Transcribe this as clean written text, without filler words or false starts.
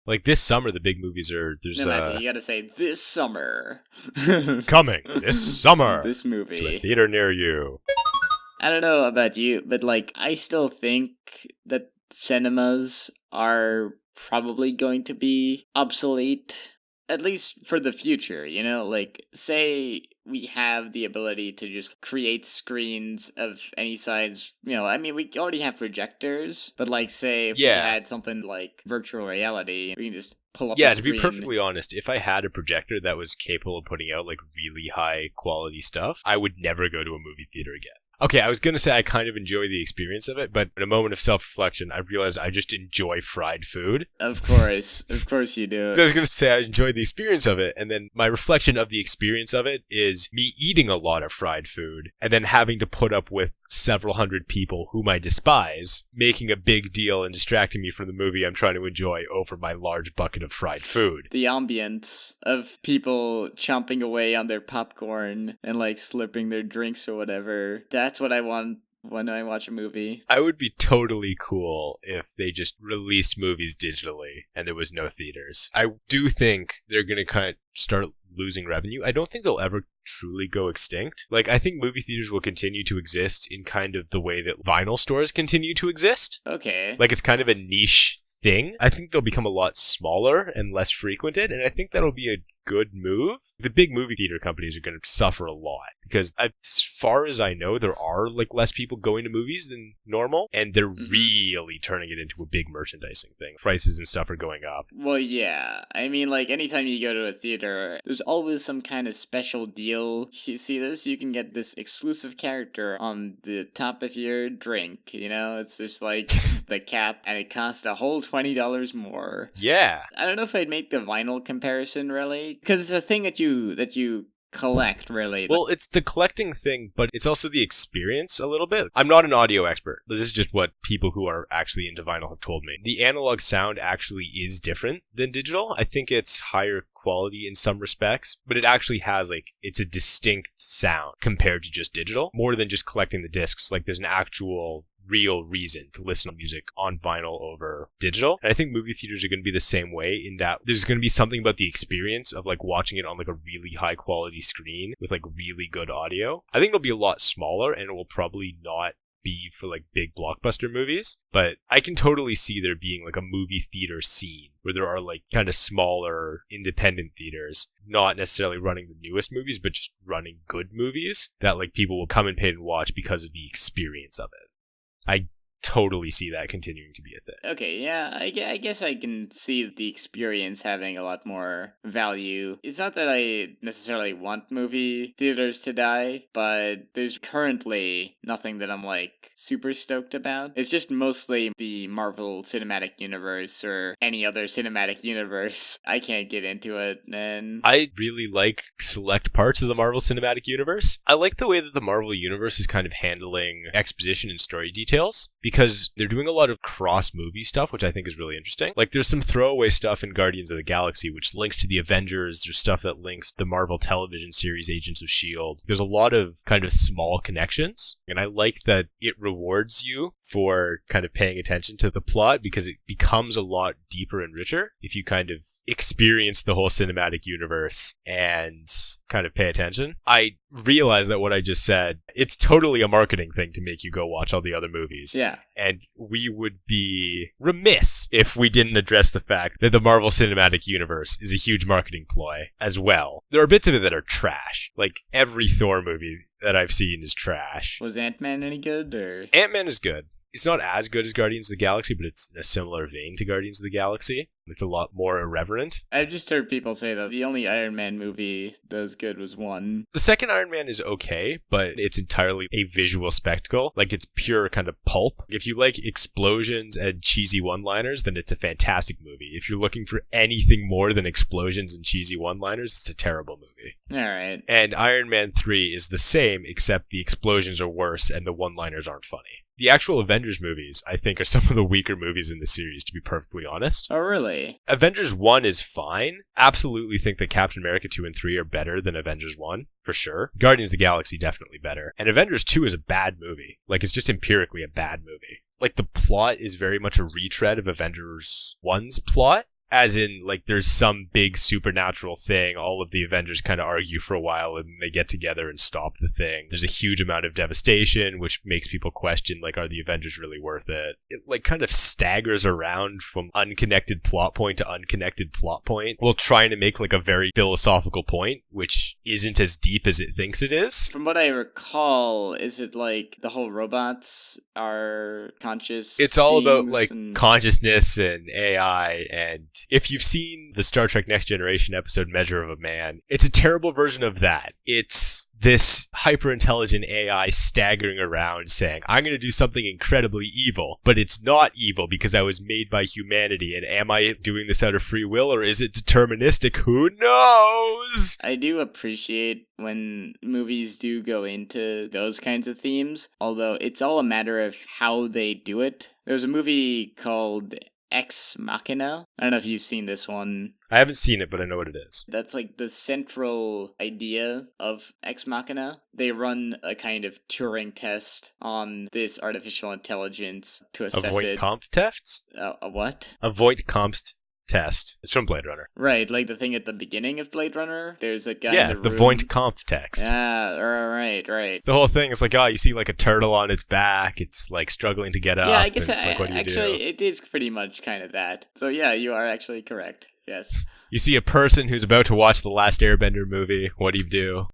Like this summer, the big movies are No, Matthew, you gotta say this summer. coming this summer This to a movie. theater near you. I don't know about you, but like I still think that cinemas are probably going to be obsolete, at least for the future, you know? Like, say we have the ability to just create screens of any size, you know, I mean, we already have projectors, but like, say if we Yeah. had something like virtual reality, we can just pull up a Yeah, to be screen. perfectly honest, if I had a projector that was capable of putting out like really high quality stuff, I would never go to a movie theater again. Okay, I was going to say I kind of enjoy the experience of it, but in a moment of self-reflection, I realized I just enjoy fried food. Of course you do. So I was going to say I enjoy the experience of it, and then my reflection of the experience of it is me eating a lot of fried food, and then having to put up with several hundred people whom I despise, making a big deal and distracting me from the movie I'm trying to enjoy over my large bucket of fried food. The ambience of people chomping away on their popcorn and like slurping their drinks or whatever. That's what I want when I watch a movie. I would be totally cool if they just released movies digitally and there was no theaters. I do think they're going to kind of start losing revenue. I don't think they'll ever truly go extinct. Like, I think movie theaters will continue to exist in kind of the way that vinyl stores continue to exist. Okay. Like, it's kind of a niche thing. I think they'll become a lot smaller and less frequented, and I think that'll be a good move. The big movie theater companies are going to suffer a lot because as far as I know, there are like less people going to movies than normal, and they're really turning it into a big merchandising thing. Prices and stuff are going up. Well, yeah. I mean, like, anytime you go to a theater, there's always some kind of special deal. You see this? You can get this exclusive character on the top of your drink, you know? It's just like the cap, and it costs a whole $20 more. Yeah. I don't know if I'd make the vinyl comparison, really, because it's a thing that you collect, really. Well, it's the collecting thing, but it's also the experience a little bit. I'm not an audio expert. This is just what people who are actually into vinyl have told me. The analog sound actually is different than digital. I think it's higher quality in some respects, but it actually has it's a distinct sound compared to just digital. More than just collecting the discs. Like, there's an actual real reason to listen to music on vinyl over digital. And I think movie theaters are going to be the same way, in that there's going to be something about the experience of like watching it on like a really high quality screen with like really good audio. I think it'll be a lot smaller, and it will probably not be for like big blockbuster movies, but I can totally see there being like a movie theater scene where there are like kind of smaller independent theaters, not necessarily running the newest movies, but just running good movies that like people will come and pay and watch because of the experience of it. I totally see that continuing to be a thing. Okay, yeah, I guess I can see the experience having a lot more value. It's not that I necessarily want movie theaters to die, but there's currently nothing that I'm like super stoked about. It's just mostly the Marvel Cinematic Universe or any other cinematic universe. I can't get into it, and I really like select parts of the Marvel Cinematic Universe. I like the way that the Marvel Universe is kind of handling exposition and story details, because they're doing a lot of cross-movie stuff, which I think is really interesting. Like, there's some throwaway stuff in Guardians of the Galaxy, which links to the Avengers. There's stuff that links the Marvel television series Agents of S.H.I.E.L.D. There's a lot of kind of small connections, and I like that it rewards you for kind of paying attention to the plot, because it becomes a lot deeper and richer if you kind of experience the whole cinematic universe and kind of pay attention. I realize that what I just said, it's totally a marketing thing to make you go watch all the other movies. yeah. And we would be remiss if we didn't address the fact that the Marvel Cinematic Universe is a huge marketing ploy as well. There are bits of it that are trash. Like, every Thor movie that I've seen is trash. Was Ant-Man any good, or? Ant-Man is good. It's not as good as Guardians of the Galaxy, but it's in a similar vein to Guardians of the Galaxy. It's a lot more irreverent. I've just heard people say that the only Iron Man movie that was good was one. The second Iron Man is okay, but it's entirely a visual spectacle. Like, it's pure kind of pulp. If you like explosions and cheesy one-liners, then it's a fantastic movie. If you're looking for anything more than explosions and cheesy one-liners, it's a terrible movie. Alright. And Iron Man 3 is the same, except the explosions are worse and the one-liners aren't funny. The actual Avengers movies, I think, are some of the weaker movies in the series, to be perfectly honest. Oh, really? Avengers 1 is fine. Absolutely think that Captain America 2 and 3 are better than Avengers 1, for sure. Guardians of the Galaxy, definitely better. And Avengers 2 is a bad movie. Like, it's just empirically a bad movie. Like, the plot is very much a retread of Avengers 1's plot. As in, like, there's some big supernatural thing. All of the Avengers kind of argue for a while and they get together and stop the thing. There's a huge amount of devastation, which makes people question, like, are the Avengers really worth it? It, like, kind of staggers around from unconnected plot point to unconnected plot point while trying to make, like, a very philosophical point, which isn't as deep as it thinks it is. From what I recall, is it like the whole robots are conscious? It's all about, like, and consciousness and AI, and if you've seen the Star Trek Next Generation episode Measure of a Man, it's a terrible version of that. It's this hyper-intelligent AI staggering around saying, I'm going to do something incredibly evil, but it's not evil because I was made by humanity, and am I doing this out of free will, or is it deterministic? Who knows? I do appreciate when movies do go into those kinds of themes, although it's all a matter of how they do it. There's a movie called Ex-Machina. I don't know if you've seen this one. I haven't seen it, but I know what it is. That's like the central idea of Ex Machina. They run a kind of Turing test on this artificial intelligence to assess Avoid it. comp tests? A what? Avoid comps test. It's from Blade Runner. Right, like the thing at the beginning of Blade Runner. There's a guy Yeah, in the room. Void comp text. Yeah, right. It's the whole thing. It's like, you see like a turtle on its back. It's like struggling to get up. Yeah, I guess and it's like, what do you actually do? it is pretty much kind of that. So yeah, you are actually correct. Yes. You see a person who's about to watch the last Airbender movie. What do you do?